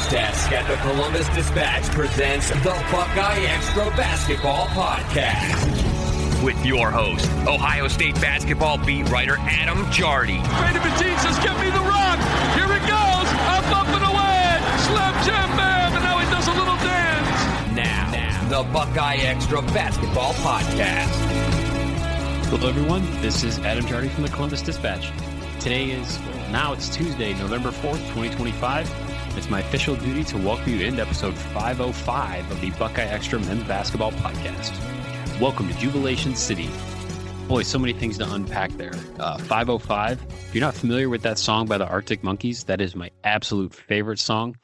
Sports Desk at the Columbus Dispatch presents the BuckeyeXtra Basketball Podcast. With your host, Ohio State basketball beat writer Adam Jardy. Brady Batiste says, "Give me the rock." Here it goes. Up and away. Slam jam bam. And now he does a little dance. Now, the BuckeyeXtra Basketball Podcast. Hello, everyone. This is Adam Jardy from the Columbus Dispatch. Today is, now it's Tuesday, November 4th, 2025. It's my official duty to welcome you into episode 505 of the BuckeyeXtra Men's Basketball Podcast. Welcome to Jubilation City. Boy, so many things to unpack there. 505. If you're not familiar with that song by the Arctic Monkeys, that is my absolute favorite song.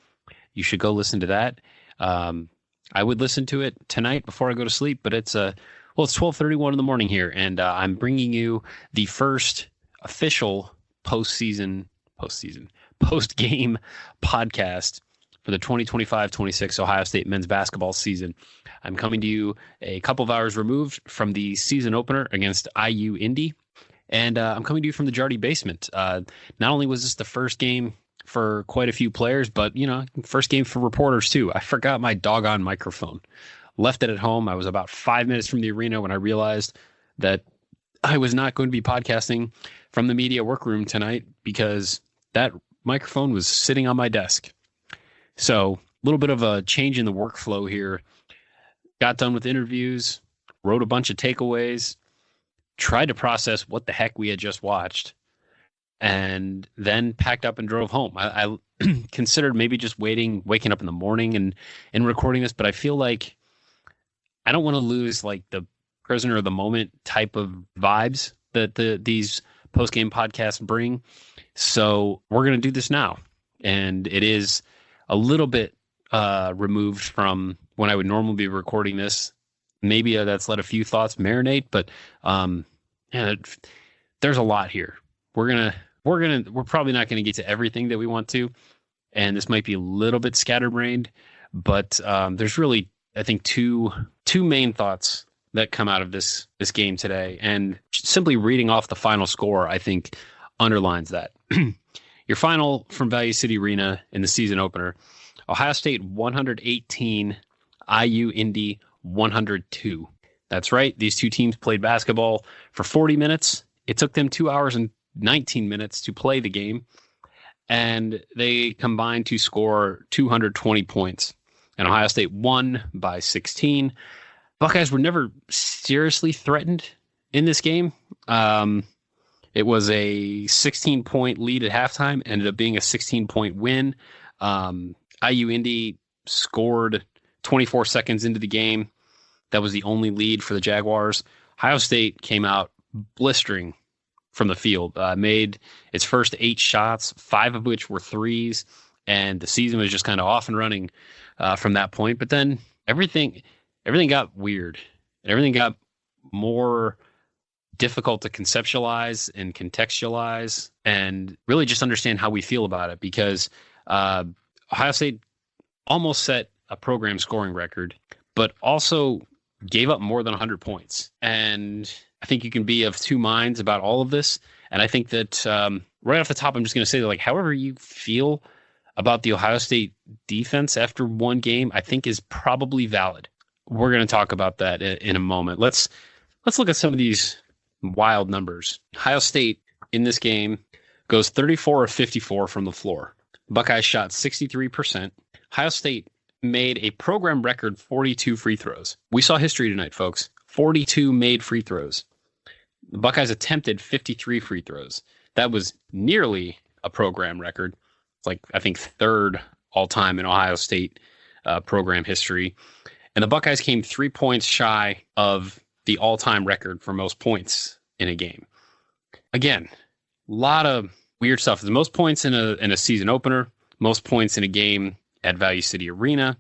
You should go listen to that. I would listen to it tonight before I go to sleep, but it's 12:31 in the morning here, and I'm bringing you the first official post-game podcast for the 2025-26 Ohio State men's basketball season. I'm coming to you a couple of hours removed from the season opener against IU Indy, and I'm coming to you from the Jardy basement. Not only was this the first game for quite a few players, but, first game for reporters too. I forgot my doggone microphone. Left it at home. I was about 5 minutes from the arena when I realized that I was not going to be podcasting from the media workroom tonight because that microphone was sitting on my desk. So a little bit of a change in the workflow here. Got done with interviews, wrote a bunch of takeaways, tried to process what the heck we had just watched, and then packed up and drove home. I considered maybe just waking up in the morning and recording this, but I feel like I don't want to lose like the prisoner of the moment type of vibes that these post-game podcasts bring. So we're going to do this now. And it is a little bit removed from when I would normally be recording this. Maybe that's let a few thoughts marinate, but there's a lot here. We're probably not going to get to everything that we want to. And this might be a little bit scatterbrained, but there's really, I think, two main thoughts that come out of this game today. And simply reading off the final score, I think, underlines that. Your final from Value City Arena in the season opener, Ohio State 118, IU Indy 102. That's right. These two teams played basketball for 40 minutes. It took them 2 hours and 19 minutes to play the game, and they combined to score 220 points. And Ohio State won by 16. Buckeyes were never seriously threatened in this game. It was a 16-point lead at halftime, ended up being a 16-point win. IU Indy scored 24 seconds into the game. That was the only lead for the Jaguars. Ohio State came out blistering from the field, made its first 8 shots, 5 of which were threes, and the season was just kind of off and running from that point. But then everything got weird. Everything got more difficult to conceptualize and contextualize and really just understand how we feel about it, because Ohio State almost set a program scoring record, but also gave up more than 100 points. And I think you can be of two minds about all of this. And I think that right off the top, I'm just going to say that, like, however you feel about the Ohio State defense after one game, I think is probably valid. We're going to talk about that in a moment. Let's look at some of these wild numbers. Ohio State in this game goes 34 of 54 from the floor. Buckeyes shot 63%. Ohio State made a program record 42 free throws. We saw history tonight, folks. 42 made free throws. The Buckeyes attempted 53 free throws. That was nearly a program record. It's like, I think, third all-time in Ohio State program history. And the Buckeyes came 3 points shy of the all-time record for most points in a game. Again, a lot of weird stuff. The most points in a season opener, most points in a game at Value City Arena.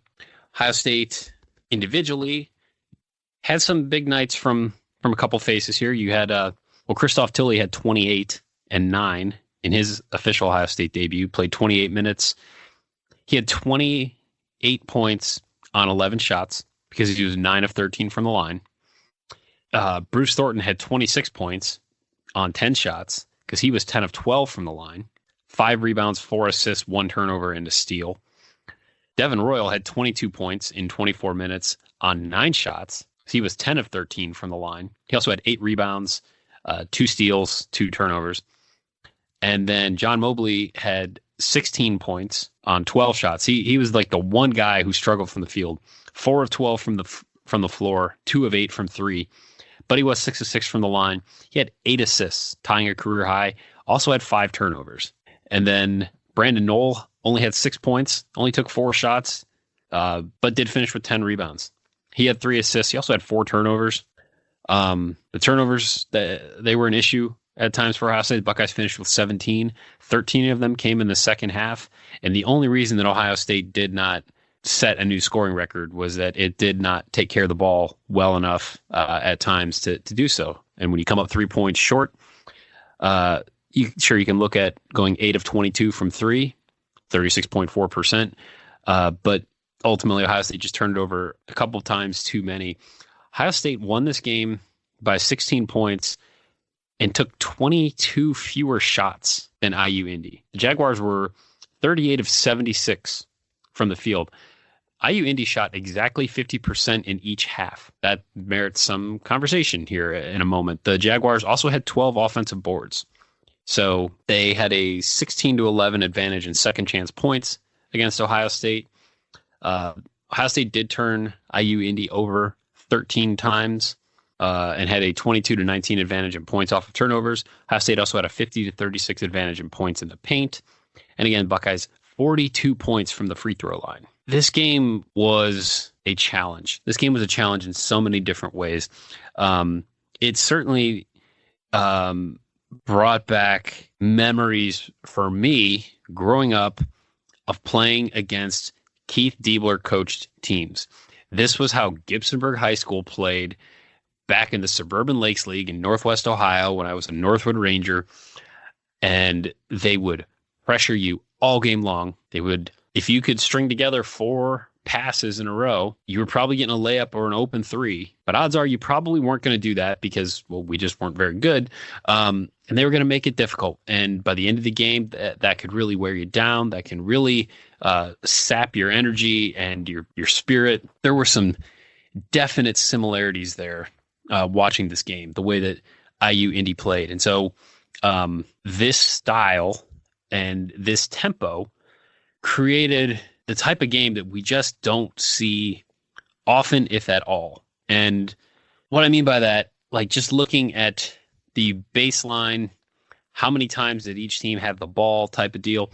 Ohio State individually had some big nights from a couple faces here. You had, Christoph Tilley had 28 and 9 in his official Ohio State debut, played 28 minutes. He had 28 points on 11 shots because he was 9 of 13 from the line. Bruce Thornton had 26 points on 10 shots because he was 10 of 12 from the line. 5 rebounds, 4 assists, 1 turnover, and a steal. Devin Royal had 22 points in 24 minutes on 9 shots. He was 10 of 13 from the line. He also had 8 rebounds, 2 steals, 2 turnovers. And then John Mobley had 16 points on 12 shots. He was like the one guy who struggled from the field. 4 of 12 from the floor, 2 of 8 from 3. But he was 6 of 6 from the line. He had 8 assists, tying a career high. Also had 5 turnovers. And then Brandon Knoll only had 6 points, only took 4 shots, but did finish with 10 rebounds. He had 3 assists. He also had 4 turnovers. The turnovers, they were an issue at times for Ohio State. The Buckeyes finished with 17. 13 of them came in the second half. And the only reason that Ohio State did not set a new scoring record was that it did not take care of the ball well enough at times to do so. And when you come up 3 points short, you can look at going 8 of 22 from 3, 36.4%. But ultimately, Ohio State just turned it over a couple of times too many. Ohio State won this game by 16 points and took 22 fewer shots than IU Indy. The Jaguars were 38 of 76 from the field. IU Indy shot exactly 50% in each half. That merits some conversation here in a moment. The Jaguars also had 12 offensive boards. So they had a 16-11 advantage in second chance points against Ohio State. Ohio State did turn IU Indy over 13 times and had a 22-19 advantage in points off of turnovers. Ohio State also had a 50-36 advantage in points in the paint. And again, Buckeyes 42 points from the free throw line. This game was a challenge. This game was a challenge in so many different ways. It certainly brought back memories for me growing up of playing against Keith Diebler coached teams. This was how Gibsonburg High School played back in the Suburban Lakes League in Northwest Ohio when I was a Northwood Ranger. And they would pressure you all game long. They would, if you could string together 4 passes in a row, you were probably getting a layup or an open 3. But odds are you probably weren't going to do that because, well, we just weren't very good. And they were going to make it difficult. And by the end of the game, that could really wear you down. That can really sap your energy and your spirit. There were some definite similarities there watching this game, the way that IU Indy played. And so this style and this tempo created the type of game that we just don't see often, if at all. And what I mean by that, like just looking at the baseline, how many times did each team have the ball type of deal?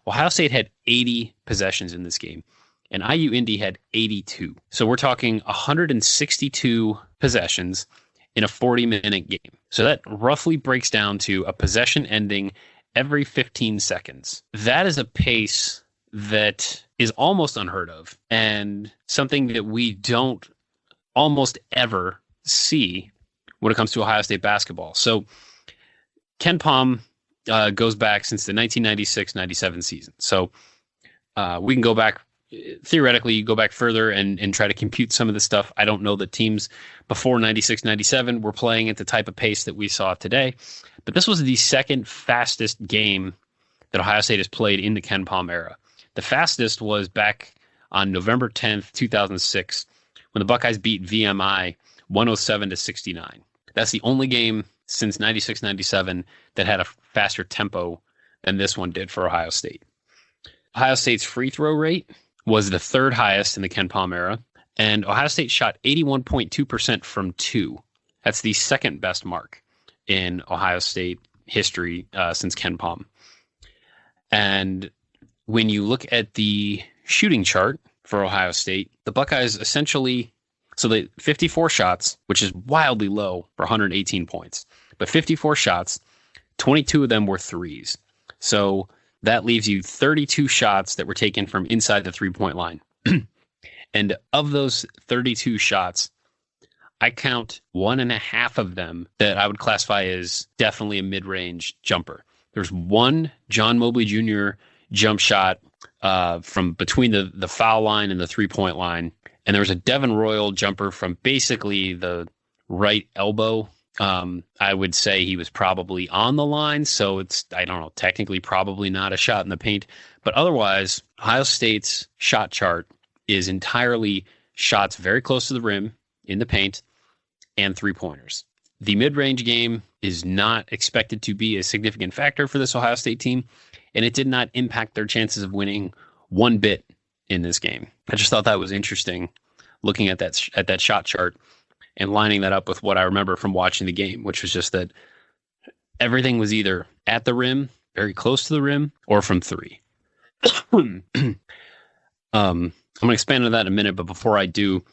Ohio State had 80 possessions in this game, and IU Indy had 82. So we're talking 162 possessions in a 40-minute game. So that roughly breaks down to a possession ending every 15 seconds. That is a pace that is almost unheard of and something that we don't almost ever see when it comes to Ohio State basketball. So Ken Pom goes back since the 1996-97 season. So we can go back, theoretically, you go back further and try to compute some of the stuff. I don't know that teams before 96-97 were playing at the type of pace that we saw today. But this was the second fastest game that Ohio State has played in the Ken Pom era. The fastest was back on November 10th, 2006, when the Buckeyes beat VMI 107-69. That's the only game since 96-97 that had a faster tempo than this one did for Ohio State. Ohio State's free throw rate was the 3rd highest in the Ken Pom era, and Ohio State shot 81.2% from 2. That's the 2nd best mark in Ohio State history since Ken Pom. And when you look at the shooting chart for Ohio State, the Buckeyes essentially, so they 54 shots, which is wildly low for 118 points, but 54 shots, 22 of them were threes. So that leaves you 32 shots that were taken from inside the 3-point line. And of those 32 shots, I count 1.5 of them that I would classify as definitely a mid-range jumper. There's one John Mobley Jr. jump shot from between the foul line and the 3-point line. And there was a Devin Royal jumper from basically the right elbow I would say he was probably on the line, so it's, I don't know, technically probably not a shot in the paint. But otherwise, Ohio State's shot chart is entirely shots very close to the rim in the paint and three-pointers. The mid-range game is not expected to be a significant factor for this Ohio State team, and it did not impact their chances of winning one bit in this game. I just thought that was interesting, looking at that shot chart and lining that up with what I remember from watching the game, which was just that everything was either at the rim, very close to the rim, or from three. I'm going to expand on that in a minute, but before I do,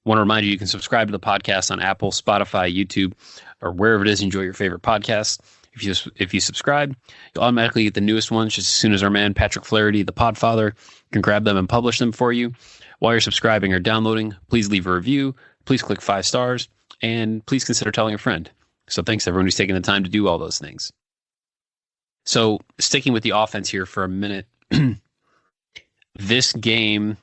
I want to remind you, you can subscribe to the podcast on Apple, Spotify, YouTube, or wherever it is you enjoy your favorite podcasts. If you subscribe, you'll automatically get the newest ones just as soon as our man Patrick Flaherty, the Podfather, can grab them and publish them for you. While you're subscribing or downloading, please leave a review, please click 5 stars, and please consider telling a friend. So thanks to everyone who's taking the time to do all those things. So sticking with the offense here for a minute, this game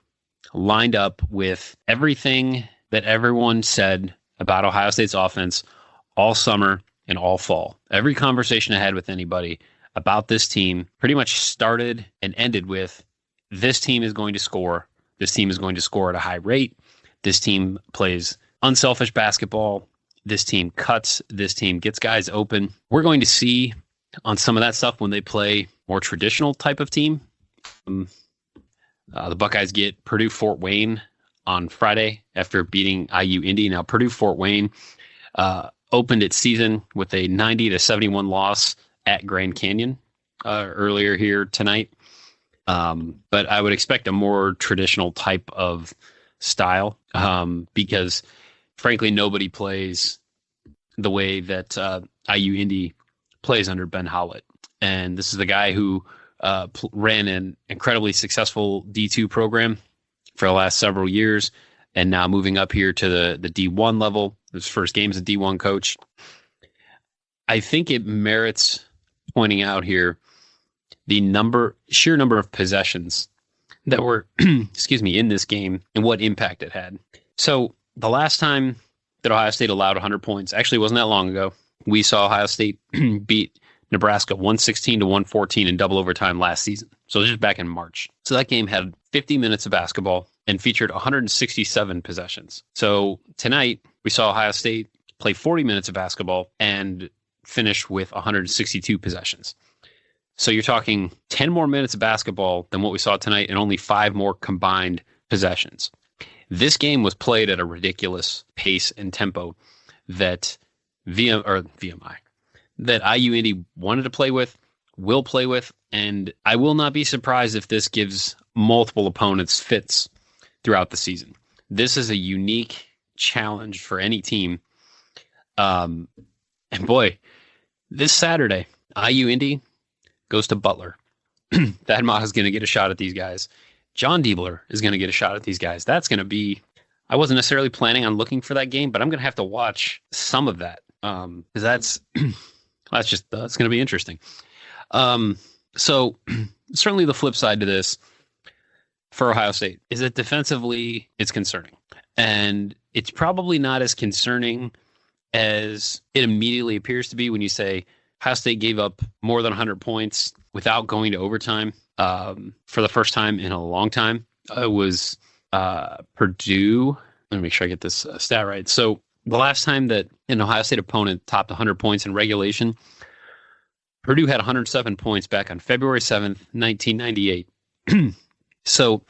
lined up with everything that everyone said about Ohio State's offense all summer and all fall. Every conversation I had with anybody about this team pretty much started and ended with, this team is going to score. This team is going to score at a high rate. This team plays unselfish basketball. This team cuts. This team gets guys open. We're going to see on some of that stuff when they play more traditional type of team. The Buckeyes get Purdue-Fort Wayne on Friday after beating IU Indy. Now, Purdue-Fort Wayne opened its season with a 90-71 loss at Grand Canyon earlier here tonight. But I would expect a more traditional type of style because, frankly, nobody plays the way that IU Indy plays under Ben Howlett. And this is the guy who ran an incredibly successful D2 program for the last several years, and now moving up here to the D1 level. His first game as a D1 coach. I think it merits pointing out here the sheer number of possessions that were, in this game and what impact it had. So the last time that Ohio State allowed 100 points, actually wasn't that long ago. We saw Ohio State beat Nebraska 116-114 in double overtime last season. So it was just back in March. So that game had 50 minutes of basketball and featured 167 possessions. So tonight we saw Ohio State play 40 minutes of basketball and finish with 162 possessions. So you're talking 10 more minutes of basketball than what we saw tonight and only 5 more combined possessions. This game was played at a ridiculous pace and tempo that that IU Indy wanted to play with, will play with, and I will not be surprised if this gives multiple opponents fits throughout the season. This is a unique challenge for any team. And boy, this Saturday, IU Indy goes to Butler. Thad Matta is going to get a shot at these guys. John Diebler is going to get a shot at these guys. That's going to be, I wasn't necessarily planning on looking for that game, but I'm going to have to watch some of that. Because that's going to be interesting. So certainly the flip side to this for Ohio State is that defensively it's concerning, and it's probably not as concerning as it immediately appears to be when you say Ohio State gave up more than 100 points without going to overtime for the first time in a long time. It was Purdue. Let me make sure I get this stat right. So the last time that an Ohio State opponent topped 100 points in regulation, Purdue had 107 points back on February 7th, 1998. So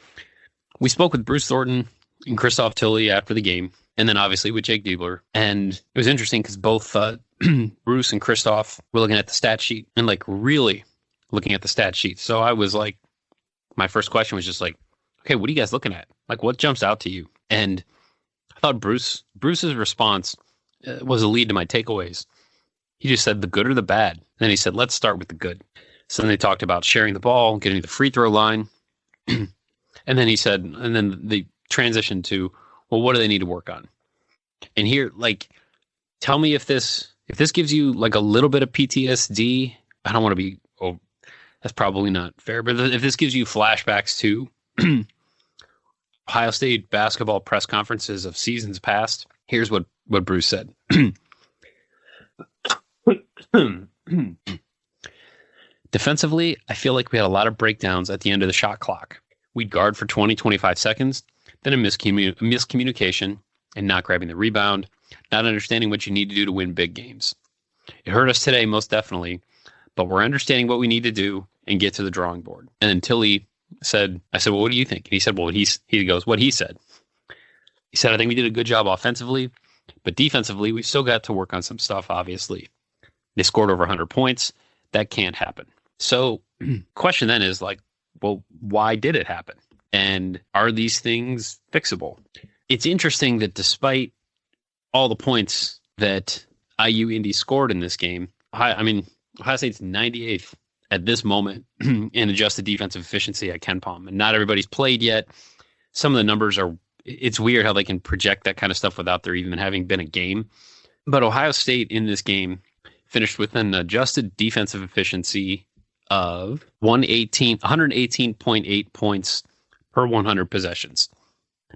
we spoke with Bruce Thornton and Christoph Tilley after the game, and then obviously with Jake Diebler. And it was interesting because both Bruce and Christoph were looking at the stat sheet and really looking at the stat sheet. So I was like, my first question was just like, okay, what are you guys looking at? Like, what jumps out to you? And I thought Bruce's response was a lead to my takeaways. He just said the good or the bad. Then he said, let's start with the good. So then they talked about sharing the ball, getting to the free throw line. And then he said, and then they transitioned to, well, what do they need to work on? And here, tell me if this gives you like a little bit of PTSD. I don't want to be, that's probably not fair, but if this gives you flashbacks to Ohio State basketball press conferences of seasons past, here's what Bruce said. Defensively, I feel like we had a lot of breakdowns at the end of the shot clock. We'd guard for 20, 25 seconds, then a miscommunication and not grabbing the rebound, not understanding what you need to do to win big games. It hurt us today, most definitely, but we're understanding what we need to do and get to the drawing board. And until I said, well, what do you think? And he said, well, he goes, what he said. He said, I think we did a good job offensively, but defensively, we still got to work on some stuff, obviously. They scored over 100 points. That can't happen. So question then is like, well, why did it happen? And are these things fixable? It's interesting that despite all the points that IU Indy scored in this game, Ohio State's 98th at this moment in adjusted defensive efficiency at KenPom. And not everybody's played yet. Some of the numbers it's weird how they can project that kind of stuff without there even having been a game. But Ohio State in this game finished with an adjusted defensive efficiency of 118.8 points per 100 possessions.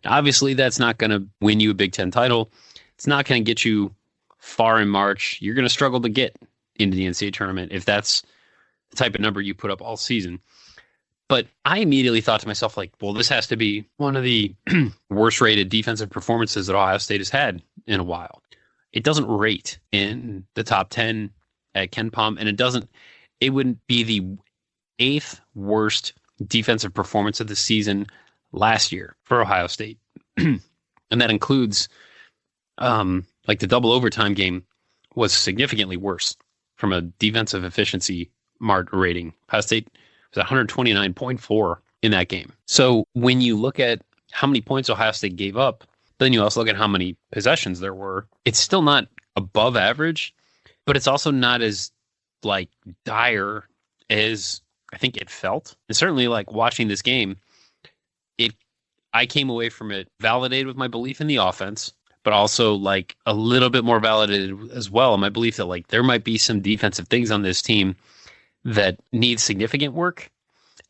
Obviously, that's not going to win you a Big Ten title. It's not going to get you far in March. You're going to struggle to get into the NCAA tournament if that's the type of number you put up all season. But I immediately thought to myself, like, well, this has to be one of the worst rated defensive performances that Ohio State has had in a while. It doesn't rate in the top 10 at KenPom, and it wouldn't be the 8th worst defensive performance of the season last year for Ohio State. And that includes, like the double overtime game was significantly worse from a defensive efficiency rating. Ohio State was 129.4 in that game. So when you look at how many points Ohio State gave up, then you also look at how many possessions there were. It's still not above average, but it's also not as like dire as I think it felt. And certainly like watching this game, I came away from it validated with my belief in the offense, but also like a little bit more validated as well in my belief that like there might be some defensive things on this team that need significant work.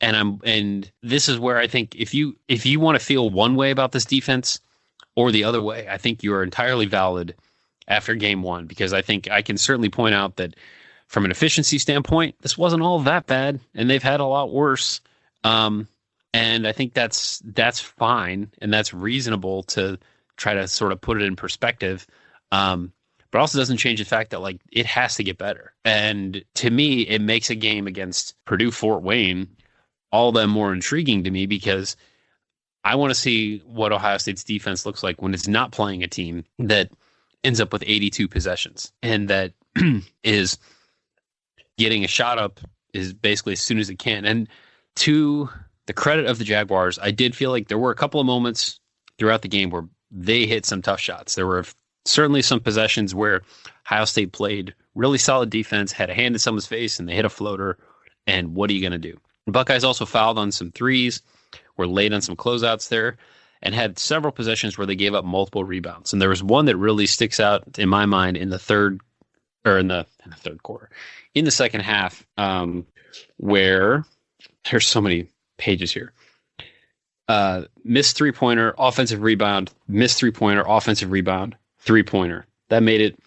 And this is where I think if you want to feel one way about this defense or the other way, I think you are entirely valid after game one, because I think I can certainly point out that from an efficiency standpoint, this wasn't all that bad, and they've had a lot worse. And I think that's fine, and that's reasonable to try to sort of put it in perspective. But also doesn't change the fact that like it has to get better. And to me, it makes a game against Purdue Fort Wayne all the more intriguing to me, because I want to see what Ohio State's defense looks like when it's not playing a team that ends up with 82 possessions and that is getting a shot up is basically as soon as it can. And to the credit of the Jaguars, I did feel like there were a couple of moments throughout the game where they hit some tough shots. There were certainly some possessions where Ohio State played really solid defense, had a hand in someone's face, and they hit a floater. And what are you going to do? The Buckeyes also fouled on some threes, were late on some closeouts there, and had several possessions where they gave up multiple rebounds. And there was one that really sticks out in my mind in the third quarter, in the second half, where there's so many pages here. Missed three-pointer, offensive rebound, missed three-pointer, offensive rebound, three-pointer. That made it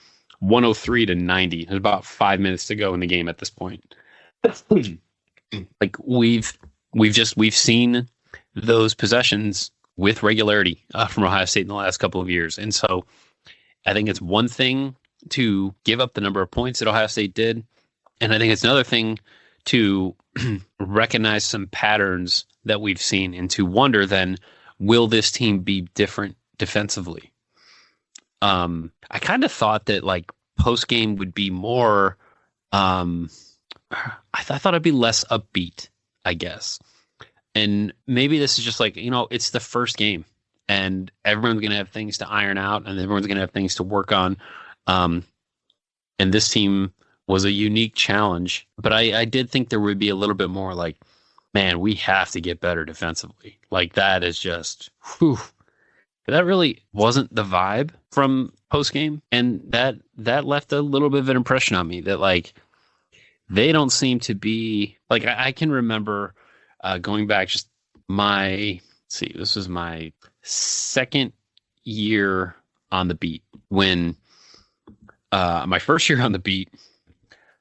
103-90. There's about 5 minutes to go in the game at this point. Like we've seen those possessions with regularity from Ohio State in the last couple of years. And so I think it's one thing to give up the number of points that Ohio State did. And I think it's another thing to recognize some patterns that we've seen and to wonder then, will this team be different defensively? I kind of thought that like post game would be more, I thought it'd be less upbeat, I guess. And maybe this is just like, it's the first game and everyone's going to have things to iron out and everyone's going to have things to work on. And this team was a unique challenge, but I did think there would be a little bit more like, man, we have to get better defensively. Like that is just, whew. But that really wasn't the vibe from post game. And that left a little bit of an impression on me that like, they don't seem to be like, I can remember going back just this was my second year on the beat when my first year on the beat,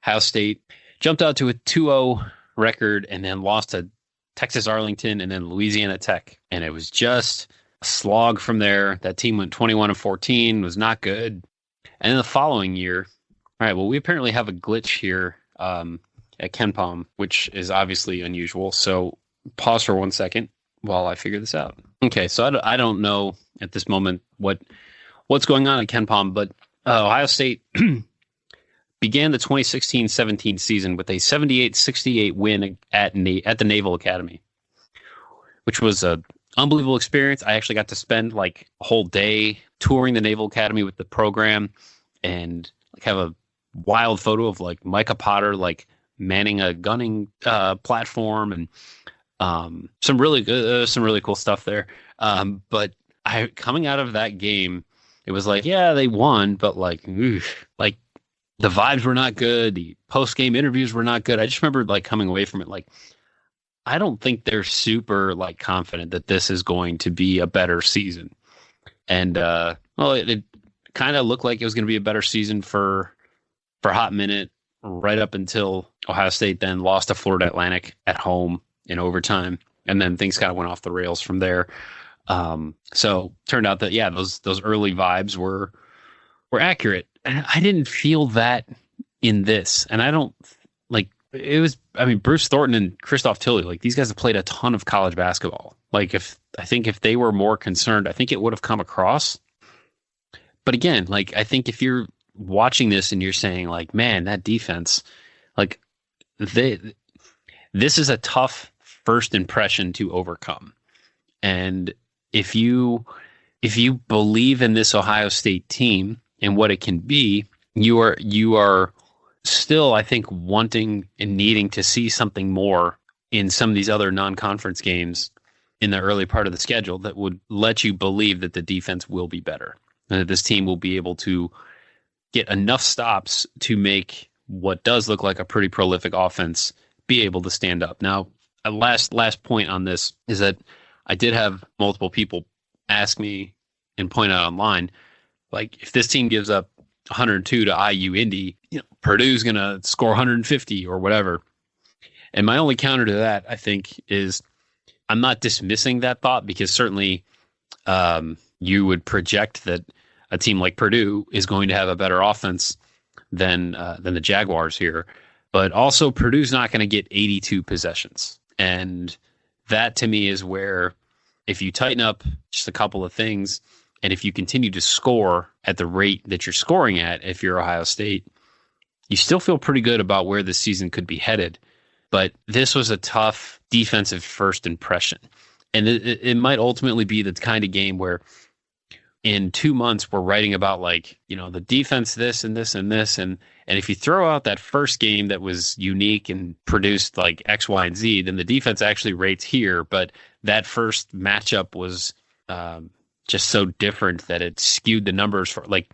Ohio State jumped out to a 2-0 record and then lost to Texas Arlington and then Louisiana Tech. And it was just a slog from there. That team went 21-14, was not good. And then the following year, all right, well, we apparently have a glitch here at KenPom, which is obviously unusual. So pause for 1 second while I figure this out. Okay, so I don't know at this moment what's going on at KenPom, but Ohio State began the 2016-17 season with a 78-68 win at the Naval Academy, which was an unbelievable experience. I actually got to spend like a whole day touring the Naval Academy with the program and like have a wild photo of like Micah Potter like manning a gunning platform and some really cool stuff there. But coming out of that game, it was like, yeah, they won, but like the vibes were not good. The post-game interviews were not good. I just remember like coming away from it like, I don't think they're super like confident that this is going to be a better season. And it kind of looked like it was going to be a better season for a hot minute, right up until Ohio State then lost to Florida Atlantic at home in overtime, and then things kind of went off the rails from there. So turned out that those early vibes were accurate. And I didn't feel that in this. And I don't like it was, I mean, Bruce Thornton and Christoph Tilley, like these guys have played a ton of college basketball. Like if they were more concerned, I think it would have come across. But again, like I think if you're watching this and you're saying like, man, that defense, like this is a tough first impression to overcome. And if you believe in this Ohio State team and what it can be, you are still, I think, wanting and needing to see something more in some of these other non-conference games in the early part of the schedule that would let you believe that the defense will be better and that this team will be able to get enough stops to make what does look like a pretty prolific offense be able to stand up. Now, a last point on this is that I did have multiple people ask me and point out online, like if this team gives up 102 to IU Indy, Purdue's going to score 150 or whatever. And my only counter to that, I think, is I'm not dismissing that thought because certainly you would project that a team like Purdue is going to have a better offense than the Jaguars here. But also Purdue's not going to get 82 possessions. And that to me is where if you tighten up just a couple of things, and if you continue to score at the rate that you're scoring at, if you're Ohio State, you still feel pretty good about where the season could be headed. But this was a tough defensive first impression. And it might ultimately be the kind of game where in 2 months we're writing about like, the defense, this and this and this. And if you throw out that first game that was unique and produced like X, Y, and Z, then the defense actually rates here. But that first matchup was just so different that it skewed the numbers for like,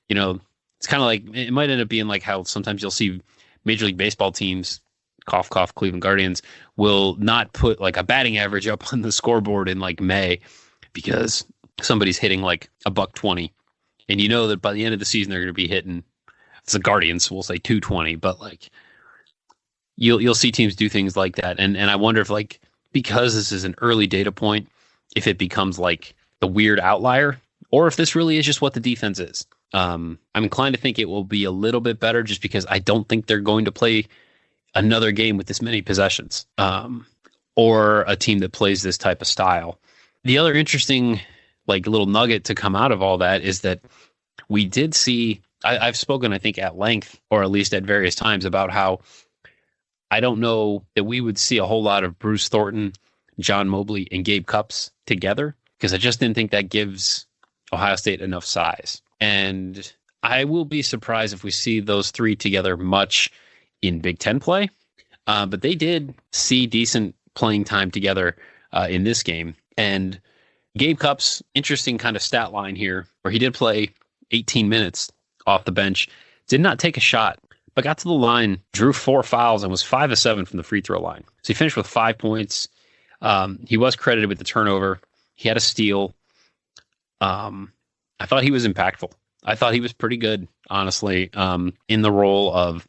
it's kind of like it might end up being like how sometimes you'll see Major League Baseball teams, cough, cough, Cleveland Guardians, will not put like a batting average up on the scoreboard in like May because somebody's hitting like a $120. And that by the end of the season, they're going to be hitting, it's the Guardians, we'll say 220, but like you'll see teams do things like that. And I wonder if like, because this is an early data point, if it becomes like the weird outlier, or if this really is just what the defense is. I'm inclined to think it will be a little bit better just because I don't think they're going to play another game with this many possessions, or a team that plays this type of style. The other interesting like little nugget to come out of all that is that we did see, I've spoken, I think, at length, or at least at various times, about how I don't know that we would see a whole lot of Bruce Thornton, John Mobley, and Gabe Cupps together, because I just didn't think that gives Ohio State enough size. And I will be surprised if we see those three together much in Big Ten play. But they did see decent playing time together in this game. And Gabe Cupps, interesting kind of stat line here, where he did play 18 minutes off the bench, did not take a shot, but got to the line, drew 4 fouls, and was 5 of 7 from the free throw line. So he finished with 5 points. He was credited with the turnover. He had a steal. I thought he was impactful. I thought he was pretty good, honestly, in the role of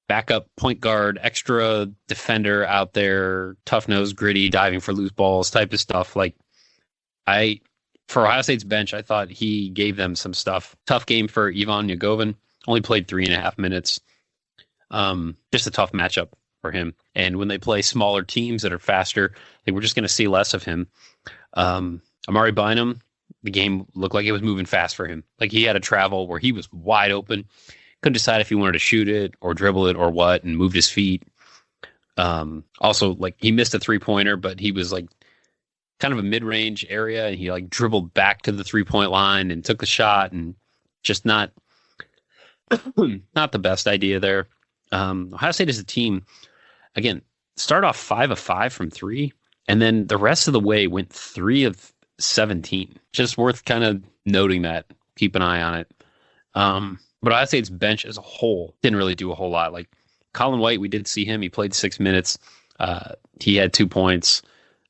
backup point guard, extra defender out there, tough nose, gritty, diving for loose balls type of stuff. Like for Ohio State's bench, I thought he gave them some stuff. Tough game for Ivan Yagovin. Only played 3.5 minutes. Just a tough matchup for him. And when they play smaller teams that are faster, I think we're just going to see less of him. Amari Bynum, the game looked like it was moving fast for him. Like he had a travel where he was wide open. Couldn't decide if he wanted to shoot it or dribble it or what, and moved his feet. Also, like he missed a 3-pointer, but he was like kind of a mid-range area, and he like dribbled back to the 3-point line and took the shot, and just not the best idea there. Ohio State as a team, again, start off 5 of 5 from 3, and then the rest of the way went 3 of 17. Just worth kind of noting that. Keep an eye on it. But Ohio State's bench as a whole didn't really do a whole lot. Like Colin White, we did see him. He played 6 minutes. He had 2 points.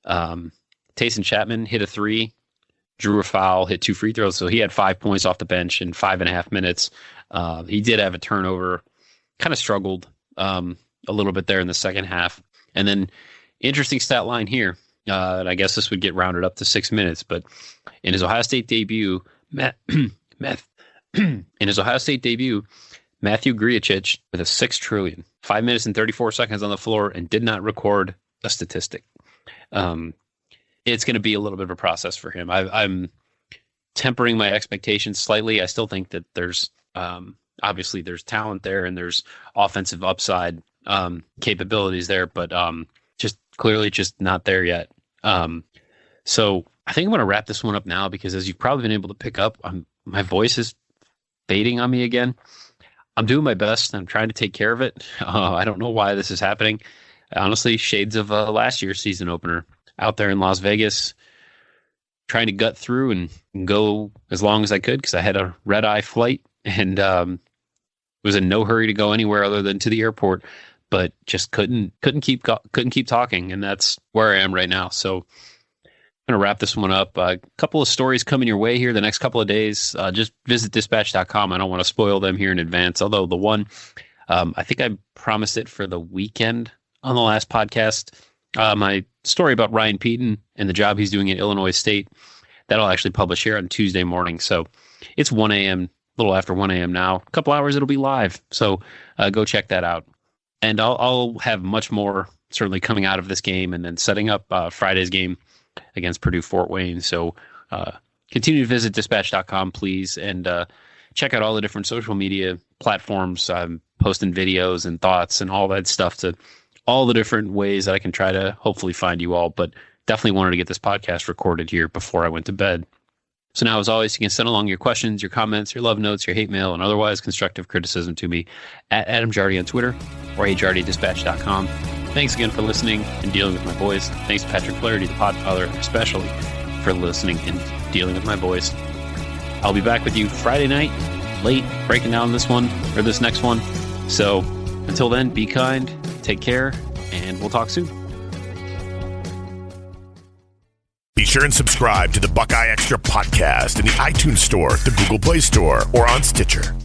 Tayson Chapman hit a 3, drew a foul, hit 2 free throws. So he had 5 points off the bench in 5.5 minutes. He did have a turnover, kind of struggled a little bit there in the second half. And then interesting stat line here. And I guess this would get rounded up to 6 minutes, but in his Ohio State debut, Matthew Griachich with a 6 trillion, 5 minutes and 34 seconds on the floor, and did not record a statistic. It's going to be a little bit of a process for him. I'm tempering my expectations slightly. I still think that there's obviously there's talent there and there's offensive upside capabilities there, but just clearly just not there yet. So I think I'm going to wrap this one up now because, as you've probably been able to pick up, my voice is fading on me again. I'm doing my best. I'm trying to take care of it. I don't know why this is happening. Honestly, shades of last year's season opener out there in Las Vegas, trying to gut through and go as long as I could because I had a red-eye flight and was in no hurry to go anywhere other than to the airport, but just couldn't keep talking, and that's where I am right now. So I'm going to wrap this one up. A couple of stories coming your way here the next couple of days. Just visit dispatch.com. I don't want to spoil them here in advance, although the one, I think I promised it for the weekend on the last podcast. My story about Ryan Peden and the job he's doing at Illinois State, that'll actually publish here on Tuesday morning. So it's 1 a.m., a little after 1 a.m. now. A couple hours, it'll be live. So go check that out. And I'll have much more certainly coming out of this game and then setting up Friday's game against Purdue Fort Wayne. So continue to visit dispatch.com, please, and check out all the different social media platforms. I'm posting videos and thoughts and all that stuff to all the different ways that I can try to hopefully find you all, but definitely wanted to get this podcast recorded here before I went to bed. So now, as always, you can send along your questions, your comments, your love notes, your hate mail, and otherwise constructive criticism to me at Adam Jardy on Twitter or HeyJardyDispatch.com. Thanks again for listening and dealing with my voice. Thanks to Patrick Flaherty, the Podfather, especially for listening and dealing with my voice. I'll be back with you Friday night, late, breaking down this one or this next one. So until then, be kind, take care, and we'll talk soon. Be sure and subscribe to the Buckeye Extra podcast in the iTunes Store, the Google Play Store, or on Stitcher.